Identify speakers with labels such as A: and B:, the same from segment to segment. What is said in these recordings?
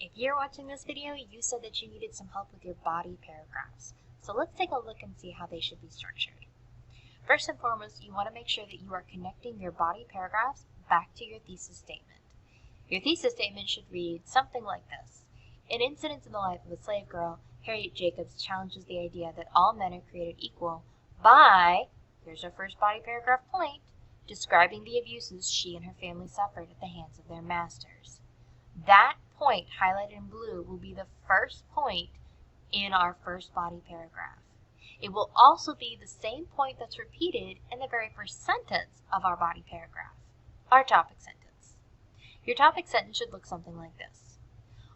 A: If you're watching this video, you said that you needed some help with your body paragraphs. So let's take a look and see how they should be structured. First and foremost, you want to make sure that you are connecting your body paragraphs back to your thesis statement. Your thesis statement should read something like this. In Incidents in the Life of a Slave Girl, Harriet Jacobs challenges the idea that all men are created equal by, here's our first body paragraph point, describing the abuses she and her family suffered at the hands of their masters. That point highlighted in blue will be the first point in our first body paragraph. It will also be the same point that's repeated in the very first sentence of our body paragraph, our topic sentence. Your topic sentence should look something like this.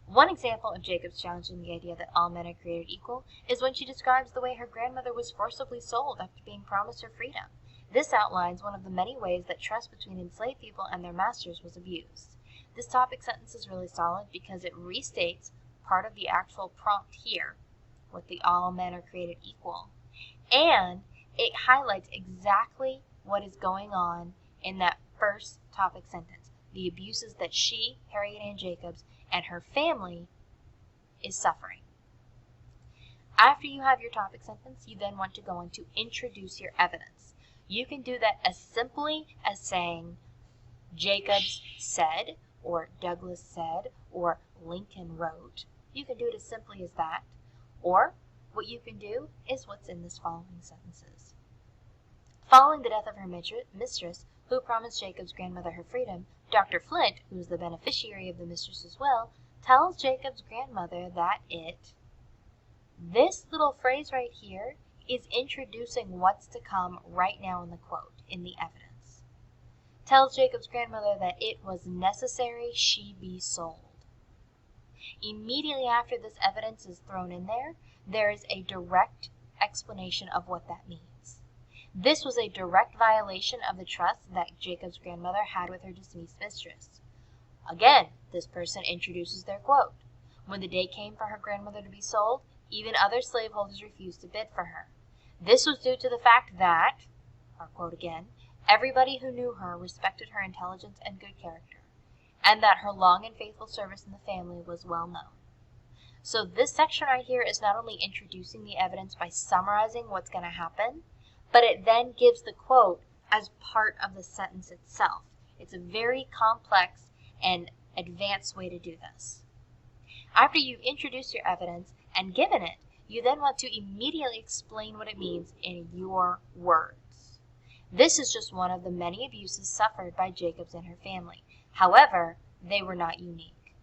A: One example of Jacobs challenging the idea that all men are created equal is when she describes the way her grandmother was forcibly sold after being promised her freedom. This outlines one of the many ways that trust between enslaved people and their masters was abused. This topic sentence is really solid because it restates part of the actual prompt here, with the all men are created equal, and it highlights exactly what is going on in that first topic sentence, the abuses that she, Harriet Ann Jacobs, and her family is suffering. After you have your topic sentence, you then want to go on to introduce your evidence. You can do that as simply as saying Jacobs said, or Douglas said, or Lincoln wrote. You can do it as simply as that. Or what you can do is what's in this following sentences. Following the death of her mistress, who promised Jacob's grandmother her freedom, Dr. Flint, who is the beneficiary of the mistress's will, tells Jacob's grandmother that this little phrase right here is introducing what's to come right now in the quote, in the evidence. Tells Jacob's grandmother that it was necessary she be sold. Immediately after this evidence is thrown in there is a direct explanation of what that means. This was a direct violation of the trust that Jacob's grandmother had with her deceased mistress. Again, this person introduces their quote. When the day came for her grandmother to be sold, even other slaveholders refused to bid for her. This was due to the fact that, our quote again, everybody who knew her respected her intelligence and good character, and that her long and faithful service in the family was well known. So this section right here is not only introducing the evidence by summarizing what's going to happen, but it then gives the quote as part of the sentence itself. It's a very complex and advanced way to do this. After you've introduced your evidence and given it, you then want to immediately explain what it means in your words. This is just one of the many abuses suffered by Jacobs and her family. However, they were not unique.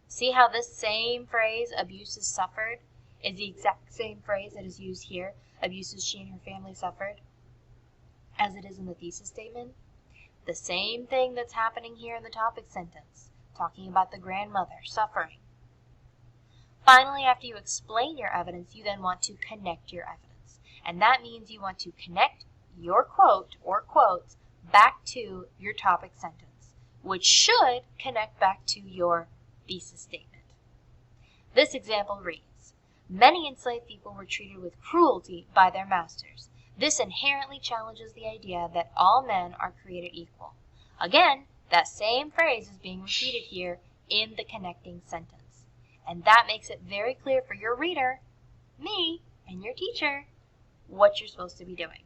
A: See how this same phrase, abuses suffered, is the exact same phrase that is used here, abuses she and her family suffered, as it is in the thesis statement? The same thing that's happening here in the topic sentence, talking about the grandmother suffering. Finally, after you explain your evidence, you then want to connect your evidence. And that means you want to connect your quote or quotes back to your topic sentence, which should connect back to your thesis statement. This example reads, many enslaved people were treated with cruelty by their masters. This inherently challenges the idea that all men are created equal. Again, that same phrase is being repeated here in the connecting sentence. And that makes it very clear for your reader, me, and your teacher, what you're supposed to be doing.